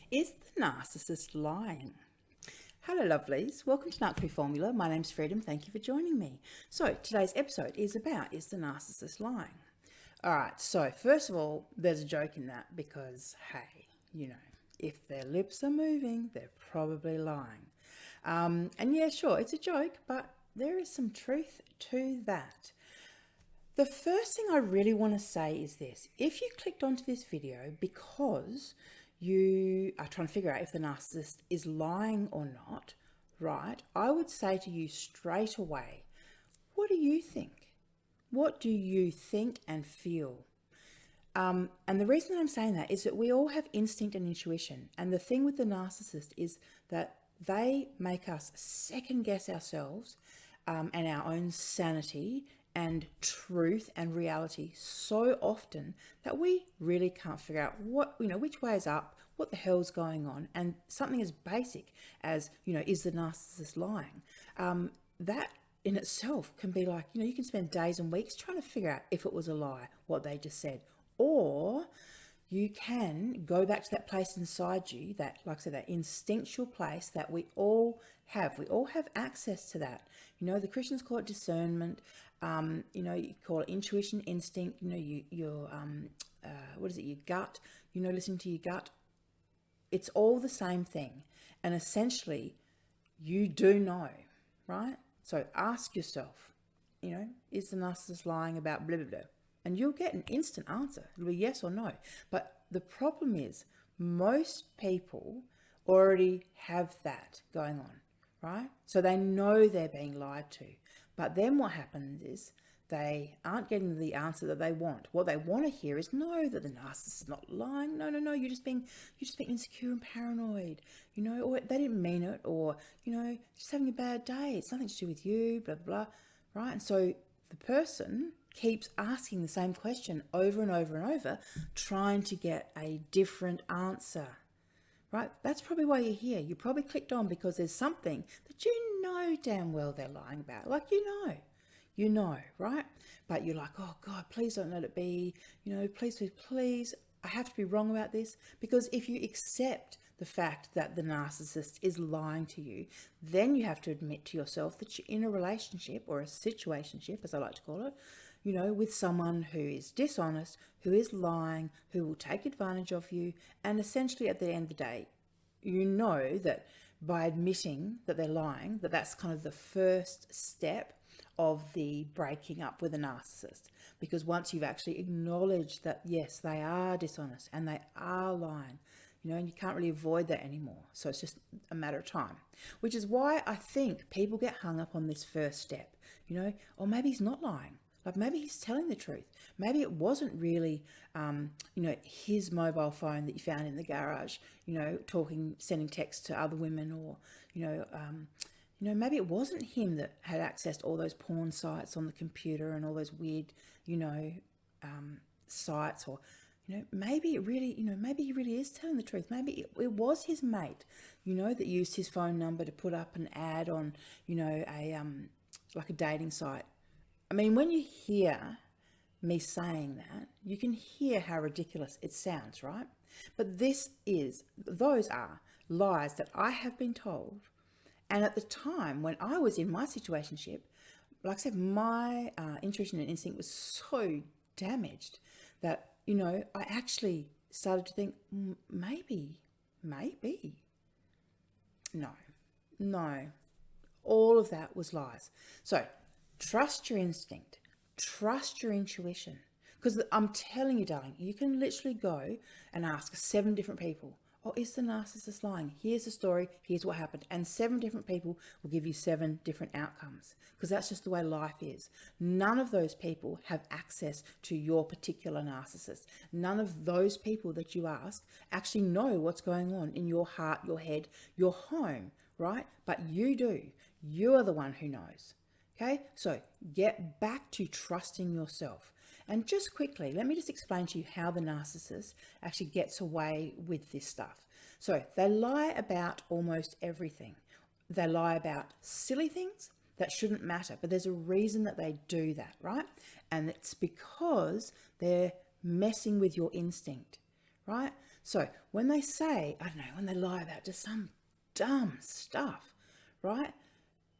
Is the narcissist lying? Hello lovelies, welcome to Narc Free Formula. My name's Freedom, thank you for joining me. So today's episode is about, is the narcissist lying? Alright, so first of all, there's a joke in that because, hey, you know, if their lips are moving, they're probably lying. And yeah, sure, it's a joke, but there is some truth to that. The first thing I really want to say is this. If you clicked onto this video because you are trying to figure out if the narcissist is lying or not, right, I would say to you straight away, what do you think? What do you think and feel? And the reason that I'm saying that is that we all have instinct and intuition. And the thing with the narcissist is that they make us second guess ourselves and our own sanity and truth and reality so often that we really can't figure out which way is up, what the hell's going on. And something as basic as, is the narcissist lying? That in itself can be like, you can spend days and weeks trying to figure out if it was a lie, what they just said. Or you can go back to that place inside you, that, like I said, that instinctual place that we all have. We all have access to that. The Christians call it discernment. You call it intuition, instinct. Your your gut. Listening to your gut. It's all the same thing, and essentially, you do know, right? So ask yourself, is the narcissist lying about blah blah blah? And you'll get an instant answer. It'll be yes or no. But the problem is most people already have that going on, right? So they know they're being lied to. But then what happens is they aren't getting the answer that they want. What they want to hear is no, that the narcissist is not lying. No, you're just being insecure and paranoid, or they didn't mean it, or, just having a bad day. It's nothing to do with you, blah, blah, blah, right? And so the person keeps asking the same question over and over and over, trying to get a different answer, right? That's probably why you're here. You probably clicked on because there's something that you know damn well they're lying about. Like, you know, right? But you're like, oh God, please don't let it be. Please, I have to be wrong about this. Because if you accept the fact that the narcissist is lying to you, then you have to admit to yourself that you're in a relationship or a situationship, as I like to call it, with someone who is dishonest, who is lying, who will take advantage of you. And essentially at the end of the day, that by admitting that they're lying, that's kind of the first step of the breaking up with a narcissist. Because once you've actually acknowledged that, yes, they are dishonest and they are lying, and you can't really avoid that anymore. So it's just a matter of time, which is why I think people get hung up on this first step, or maybe he's not lying. Like maybe he's telling the truth. Maybe it wasn't really, his mobile phone that you found in the garage, sending texts to other women, or, maybe it wasn't him that had accessed all those porn sites on the computer and all those weird, sites, or, maybe it really, maybe he really is telling the truth. Maybe it was his mate, that used his phone number to put up an ad on, like a dating site. I mean, when you hear me saying that, you can hear how ridiculous it sounds, right? But those are lies that I have been told. And at the time when I was in my situationship, like I said, my intuition and instinct was so damaged that, I actually started to think, maybe. No. All of that was lies. So trust your instinct, trust your intuition. Because I'm telling you, darling, you can literally go and ask 7 different people, oh, is the narcissist lying? Here's the story, here's what happened. And 7 different people will give you 7 different outcomes. Because that's just the way life is. None of those people have access to your particular narcissist. None of those people that you ask actually know what's going on in your heart, your head, your home, right? But you do. You are the one who knows. Okay, so get back to trusting yourself. And just quickly, let me just explain to you how the narcissist actually gets away with this stuff. So they lie about almost everything. They lie about silly things that shouldn't matter, but there's a reason that they do that, right? And it's because they're messing with your instinct, right? So when they say, I don't know, when they lie about just some dumb stuff, right?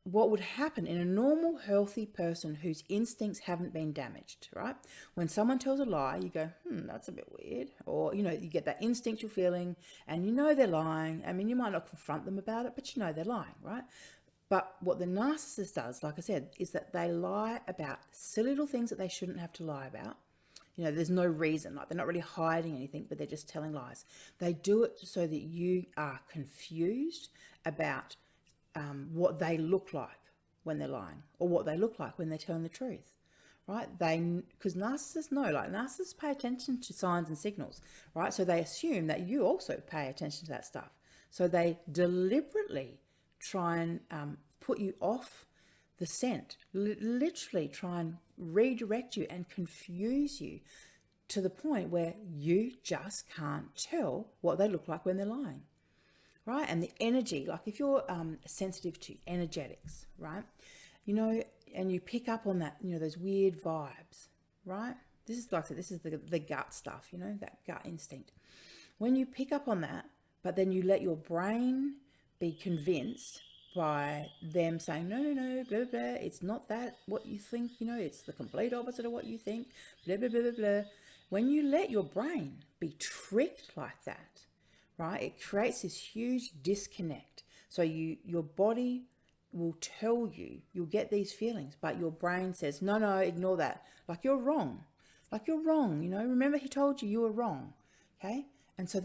What would happen in a normal, healthy person whose instincts haven't been damaged, right? When someone tells a lie, you go, that's a bit weird. Or, you get that instinctual feeling and they're lying. I mean, you might not confront them about it, but they're lying, right? But what the narcissist does, like I said, is that they lie about silly little things that they shouldn't have to lie about. There's no reason, like they're not really hiding anything, but they're just telling lies. They do it so that you are confused about what they look like when they're lying, or what they look like when they're telling the truth, right? Because narcissists pay attention to signs and signals, right? So they assume that you also pay attention to that stuff. So they deliberately try and put you off the scent, literally try and redirect you and confuse you to the point where you just can't tell what they look like when they're lying. Right? And the energy, like if you're sensitive to energetics, right? And you pick up on that, those weird vibes, right? This is, like I said, this is the gut stuff, that gut instinct. When you pick up on that, but then you let your brain be convinced by them saying, no, blah, blah, blah, it's not that what you think, it's the complete opposite of what you think, blah, blah, blah, blah, blah. When you let your brain be tricked like that, right, it creates this huge disconnect. So your body will tell you, you'll get these feelings, but your brain says, no, ignore that. Like you're wrong. Remember he told you were wrong. Okay. And so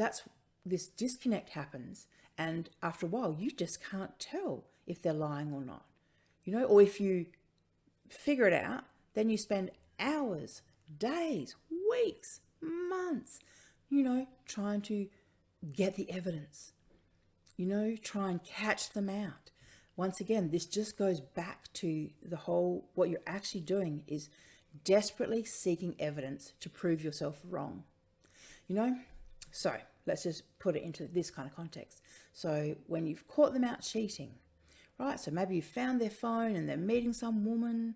this disconnect happens. And after a while, you just can't tell if they're lying or not, or if you figure it out, then you spend hours, days, weeks, months, trying to get the evidence, try and catch them out. Once again, this just goes back to the whole, what you're actually doing is desperately seeking evidence to prove yourself wrong, So let's just put it into this kind of context. So when you've caught them out cheating, right? So maybe you found their phone and they're meeting some woman,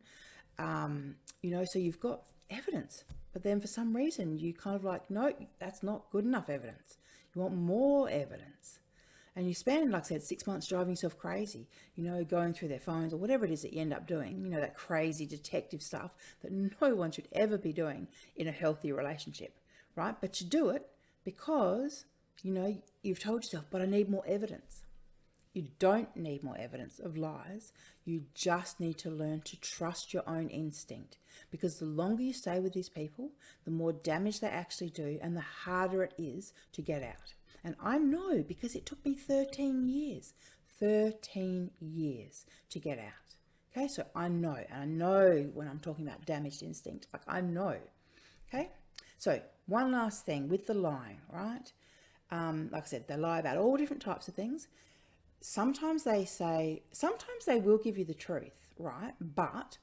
so you've got evidence, but then for some reason you kind of like, no, that's not good enough evidence. You want more evidence. And you spend, like I said, 6 months driving yourself crazy, going through their phones or whatever it is that you end up doing, that crazy detective stuff that no one should ever be doing in a healthy relationship, right? But you do it because, you've told yourself, but I need more evidence. You don't need more evidence of lies. You just need to learn to trust your own instinct, because the longer you stay with these people, the more damage they actually do and the harder it is to get out. And I know, because it took me 13 years to get out. Okay, so I know when I'm talking about damaged instinct, like I know. Okay, so one last thing with the lying, right? Like I said, they lie about all different types of things. Sometimes they will give you the truth, right? But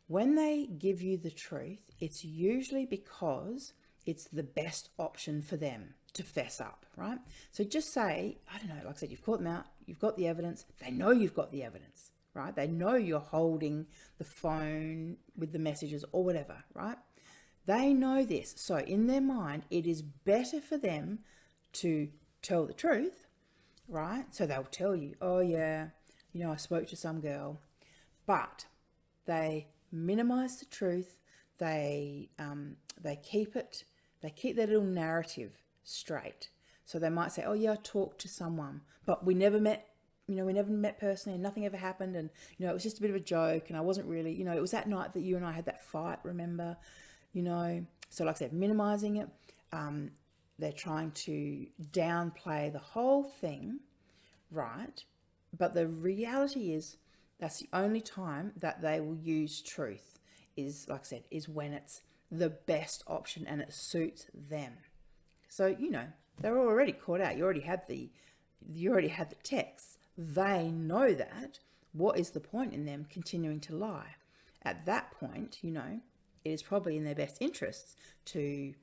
when they give you the truth, it's usually because it's the best option for them to fess up, right? So just say, I don't know, like I said, you've caught them out, you've got the evidence, they know you've got the evidence, right? They know you're holding the phone with the messages or whatever, right? They know this. So in their mind, it is better for them to tell the truth, right? So they'll tell you, oh yeah, I spoke to some girl, but they minimize the truth. They keep their little narrative straight. So they might say, oh yeah, I talked to someone, but we never met, we never met personally and nothing ever happened. And, it was just a bit of a joke and I wasn't really, it was that night that you and I had that fight, remember, so like I said, minimizing it. They're trying to downplay the whole thing, right? But the reality is that's the only time that they will use truth is, like I said, is when it's the best option and it suits them. So, they're already caught out. You already had the text. They know that. What is the point in them continuing to lie? At that point, it is probably in their best interests to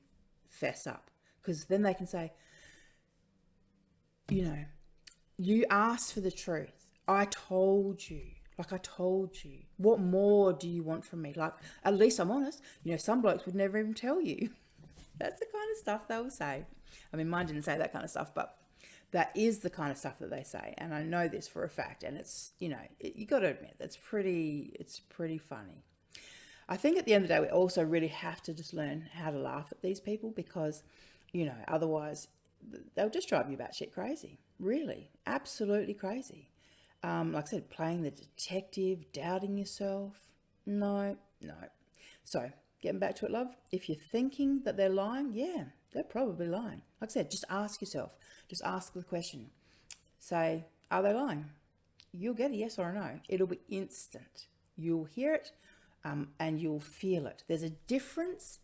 fess up, because then they can say, you asked for the truth. I told you. What more do you want from me? Like, at least I'm honest. Some blokes would never even tell you. That's the kind of stuff they will say. I mean, mine didn't say that kind of stuff, but that is the kind of stuff that they say. And I know this for a fact. And it's, you know, you got to admit, it's pretty funny. I think at the end of the day, we also really have to just learn how to laugh at these people because, you know, otherwise they'll just drive you batshit crazy. Really, absolutely crazy. Like I said, playing the detective, doubting yourself. No. So getting back to it, love, if you're thinking that they're lying, yeah, they're probably lying. Like I said, just ask yourself, just ask the question. Say, are they lying? You'll get a yes or a no. It'll be instant. You'll hear it and you'll feel it. There's a difference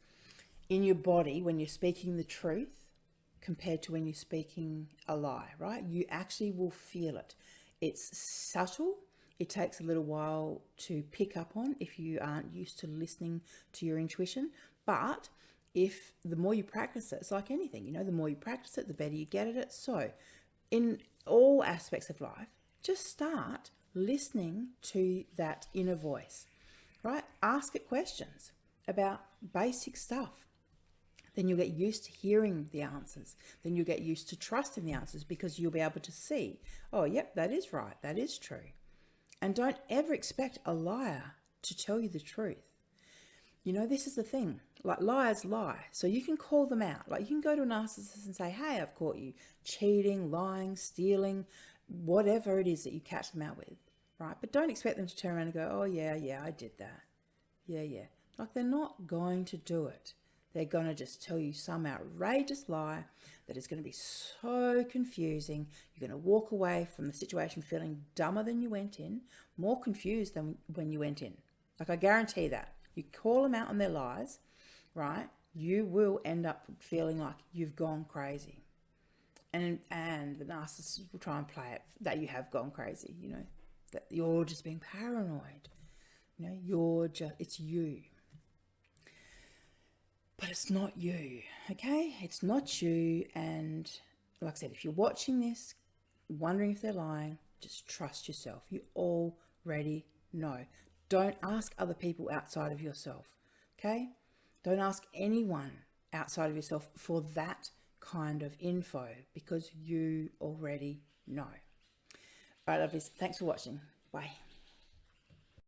in your body when you're speaking the truth compared to when you're speaking a lie, right? You actually will feel it. It's subtle. It takes a little while to pick up on if you aren't used to listening to your intuition. But if the more you practice it, it's like anything, you know, the more you practice it, the better you get at it. So in all aspects of life, just start listening to that inner voice, right? Ask it questions about basic stuff. Then you'll get used to hearing the answers. Then you'll get used to trusting the answers because you'll be able to see, oh, yep, that is right. That is true. And don't ever expect a liar to tell you the truth. You know, this is the thing. Like, liars lie. So you can call them out. Like, you can go to a narcissist and say, hey, I've caught you cheating, lying, stealing, whatever it is that you catch them out with, right? But don't expect them to turn around and go, oh, yeah, I did that. Yeah. Like, they're not going to do it. They're going to just tell you some outrageous lie that is going to be so confusing. You're going to walk away from the situation feeling dumber than you went in, more confused than when you went in. Like, I guarantee that. You call them out on their lies, right? You will end up feeling like you've gone crazy. And the narcissist will try and play it that you have gone crazy, you know, that you're just being paranoid. You know, it's you. But it's not you, okay? It's not you. And like I said, if you're watching this, wondering if they're lying, just trust yourself. You already know. Don't ask other people outside of yourself, okay? Don't ask anyone outside of yourself for that kind of info because you already know. All right, lovelies, thanks for watching. Bye.